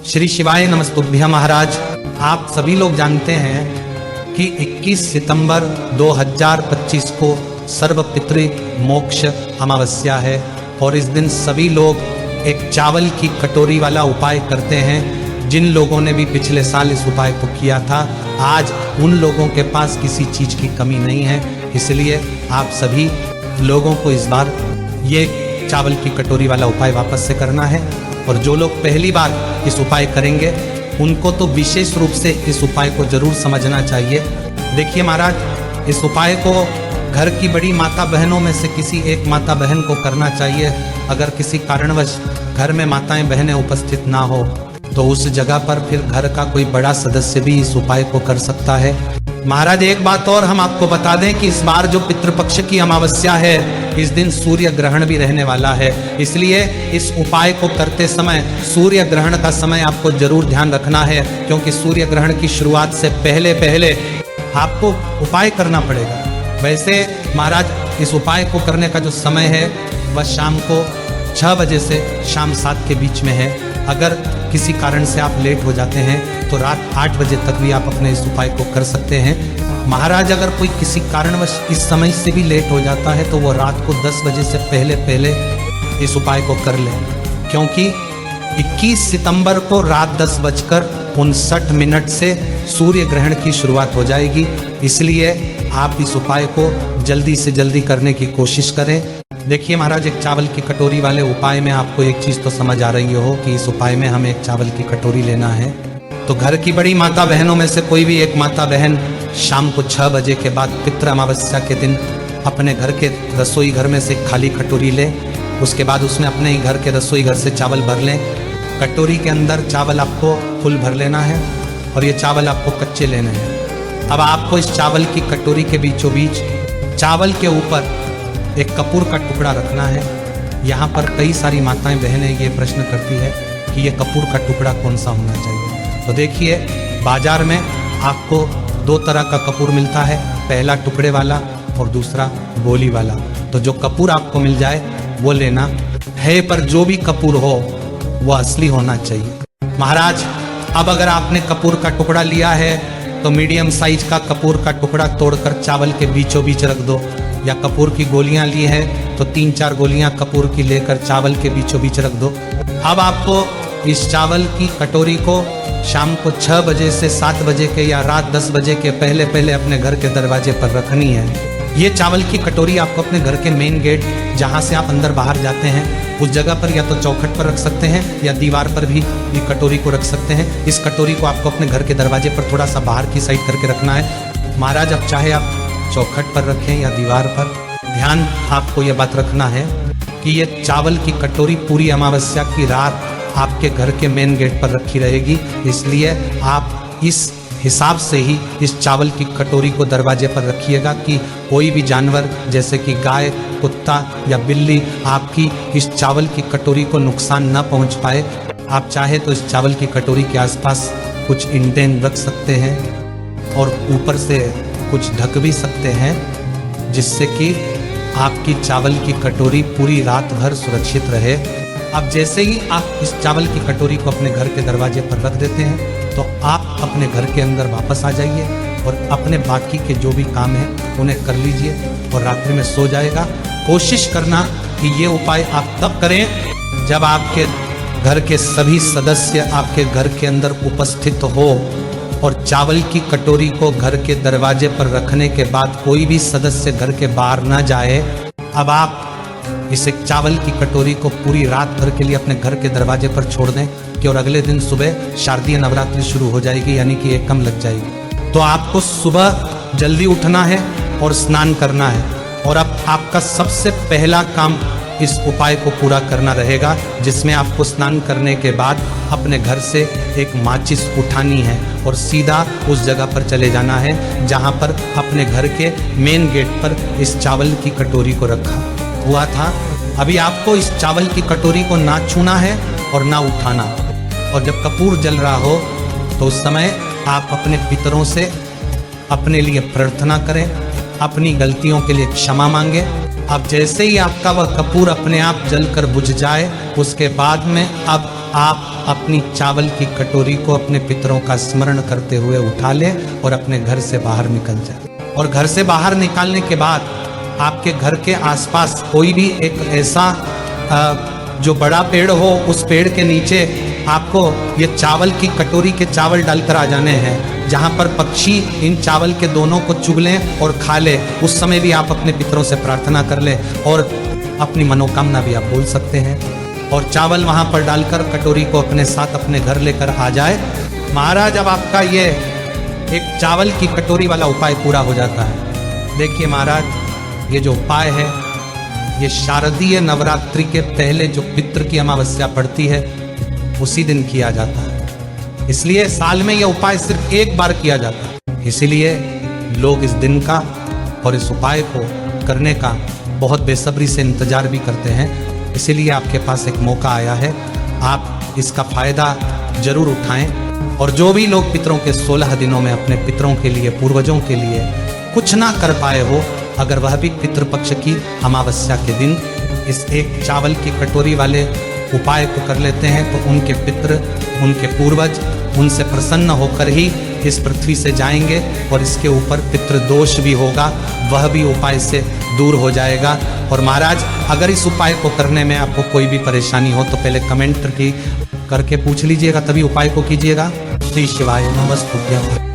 श्री शिवाय नमस्तुभ्यं। महाराज, आप सभी लोग जानते हैं कि 21 सितंबर 2025 को सर्वपितृ मोक्ष अमावस्या है और इस दिन सभी लोग एक चावल की कटोरी वाला उपाय करते हैं। जिन लोगों ने भी पिछले साल इस उपाय को किया था, आज उन लोगों के पास किसी चीज की कमी नहीं है। इसलिए आप सभी लोगों को इस बार ये चावल की कटोरी वाला उपाय वापस से करना है। और जो लोग पहली बार इस उपाय करेंगे उनको तो विशेष रूप से इस उपाय को जरूर समझना चाहिए। देखिए महाराज, इस उपाय को घर की बड़ी माता बहनों में से किसी एक माता बहन को करना चाहिए। अगर किसी कारणवश घर में माताएं बहनें उपस्थित ना हो तो उस जगह पर फिर घर का कोई बड़ा सदस्य भी इस उपाय को कर सकता है। महाराज, एक बात और हम आपको बता दें कि इस बार जो पितृपक्ष की अमावस्या है, इस दिन सूर्य ग्रहण भी रहने वाला है। इसलिए इस उपाय को करते समय सूर्य ग्रहण का समय आपको जरूर ध्यान रखना है, क्योंकि सूर्य ग्रहण की शुरुआत से पहले पहले आपको उपाय करना पड़ेगा। वैसे महाराज, इस उपाय को करने का जो समय है वह शाम को 6 बजे से शाम 7 के बीच में है। अगर किसी कारण से आप लेट हो जाते हैं तो रात 8 बजे तक भी आप अपने इस उपाय को कर सकते हैं। महाराज, अगर कोई किसी कारणवश इस समय से भी लेट हो जाता है तो वो रात को 10 बजे से पहले पहले इस उपाय को कर ले, क्योंकि 21 सितंबर को रात 10:59 से सूर्य ग्रहण की शुरुआत हो जाएगी। इसलिए आप इस उपाय को जल्दी से जल्दी करने की कोशिश करें। देखिए महाराज, एक चावल की कटोरी वाले उपाय में आपको एक चीज़ तो समझ आ रही हो कि इस उपाय में हमें एक चावल की कटोरी लेना है। तो घर की बड़ी माता बहनों में से कोई भी एक माता बहन शाम को 6 बजे के बाद पितृ अमावस्या के दिन अपने घर के रसोई घर में से एक खाली कटोरी ले। उसके बाद उसमें अपने ही घर के रसोई घर से चावल भर लें। कटोरी के अंदर चावल आपको फुल भर लेना है और ये चावल आपको कच्चे लेने हैं। अब आपको इस चावल की कटोरी के बीचों बीच चावल के ऊपर एक कपूर का टुकड़ा रखना है। यहाँ पर कई सारी माताएं बहनें ये प्रश्न करती है कि ये कपूर का टुकड़ा कौन सा होना चाहिए। तो देखिए, बाजार में आपको 2 तरह का कपूर मिलता है, पहला टुकड़े वाला और दूसरा गोली वाला। तो जो कपूर आपको मिल जाए वो लेना है, पर जो भी कपूर हो वो असली होना चाहिए। महाराज, अब अगर आपने कपूर का टुकड़ा लिया है तो मीडियम साइज का कपूर का टुकड़ा तोड़कर चावल के बीचों बीच रख दो, या कपूर की गोलियां ली है तो 3-4 गोलियां कपूर की लेकर चावल के बीचों बीच रख दो। अब आपको इस चावल की कटोरी को शाम को 6 बजे से 7 बजे के या रात 10 बजे के पहले पहले अपने घर के दरवाजे पर रखनी है। ये चावल की कटोरी आपको अपने घर के मेन गेट, जहाँ से आप अंदर बाहर जाते हैं, उस जगह पर या तो चौखट पर रख सकते हैं या दीवार पर भी ये कटोरी को रख सकते हैं। इस कटोरी को आपको अपने घर के दरवाजे पर थोड़ा सा बाहर की साइड करके रखना है। महाराज, अब चाहे आप चौखट पर रखें या दीवार पर, ध्यान आपको यह बात रखना है कि ये चावल की कटोरी पूरी अमावस्या की रात आपके घर के मेन गेट पर रखी रहेगी। इसलिए आप इस हिसाब से ही इस चावल की कटोरी को दरवाजे पर रखिएगा कि कोई भी जानवर जैसे कि गाय, कुत्ता या बिल्ली आपकी इस चावल की कटोरी को नुकसान न पहुंच पाए। आप चाहे तो इस चावल की कटोरी के आसपास कुछ इंडेन रख सकते हैं और ऊपर से कुछ ढक भी सकते हैं, जिससे कि आपकी चावल की कटोरी पूरी रात भर सुरक्षित रहे। अब जैसे ही आप इस चावल की कटोरी को अपने घर के दरवाजे पर रख देते हैं तो आप अपने घर के अंदर वापस आ जाइए और अपने बाकी के जो भी काम हैं उन्हें कर लीजिए और रात्रि में सो जाएगा। कोशिश करना कि ये उपाय आप तब करें जब आपके घर के सभी सदस्य आपके घर के अंदर उपस्थित हो और चावल की कटोरी को घर के दरवाजे पर रखने के बाद कोई भी सदस्य घर के बाहर ना जाए। अब आप इस एक चावल की कटोरी को पूरी रात भर के लिए अपने घर के दरवाजे पर छोड़ दें कि और अगले दिन सुबह शारदीय नवरात्रि शुरू हो जाएगी, यानी कि एकम लग जाएगी। तो आपको सुबह जल्दी उठना है और स्नान करना है। और अब आपका सबसे पहला काम इस उपाय को पूरा करना रहेगा, जिसमें आपको स्नान करने के बाद अपने घर से एक माचिस उठानी है और सीधा उस जगह पर चले जाना है जहां पर अपने घर के मेन गेट पर इस चावल की कटोरी को रखा हुआ था। अभी आपको इस चावल की कटोरी को ना छूना है और ना उठाना। और जब कपूर जल रहा हो तो उस समय आप अपने पितरों से अपने लिए प्रार्थना करें, अपनी गलतियों के लिए क्षमा मांगे। अब जैसे ही आपका वह कपूर अपने आप जलकर बुझ जाए, उसके बाद में अब आप अपनी चावल की कटोरी को अपने पितरों का स्मरण करते हुए उठा लें और अपने घर से बाहर निकल जाए। और घर से बाहर निकालने के बाद आपके घर के आसपास कोई भी एक ऐसा जो बड़ा पेड़ हो, उस पेड़ के नीचे आपको ये चावल की कटोरी के चावल डालकर आ जाने हैं, जहाँ पर पक्षी इन चावल के दोनों को चुग लें और खा ले। उस समय भी आप अपने पितरों से प्रार्थना कर लें और अपनी मनोकामना भी आप बोल सकते हैं। और चावल वहाँ पर डालकर कटोरी को अपने साथ अपने घर लेकर आ जाए। महाराज, अब आपका ये एक चावल की कटोरी वाला उपाय पूरा हो जाता है। देखिए महाराज, ये जो उपाय है ये शारदीय नवरात्रि के पहले जो पितृ की अमावस्या पड़ती है उसी दिन किया जाता है। इसलिए साल में यह उपाय सिर्फ एक बार किया जाता है। इसीलिए लोग इस दिन का और इस उपाय को करने का बहुत बेसब्री से इंतजार भी करते हैं। इसीलिए आपके पास एक मौका आया है, आप इसका फायदा जरूर उठाएं। और जो भी लोग पितरों के 16 दिनों में अपने पितरों के लिए, पूर्वजों के लिए कुछ ना कर पाए हो, अगर वह भी पितृपक्ष की अमावस्या के दिन इस एक चावल की कटोरी वाले उपाय को कर लेते हैं तो उनके पितृ, उनके पूर्वज उनसे प्रसन्न होकर ही इस पृथ्वी से जाएंगे और इसके ऊपर पितृदोष भी होगा, वह भी उपाय से दूर हो जाएगा। और महाराज, अगर इस उपाय को करने में आपको कोई भी परेशानी हो तो पहले कमेंट करके पूछ लीजिएगा, तभी उपाय को कीजिएगा। श्री शिवाय नमस्तुभ्यं।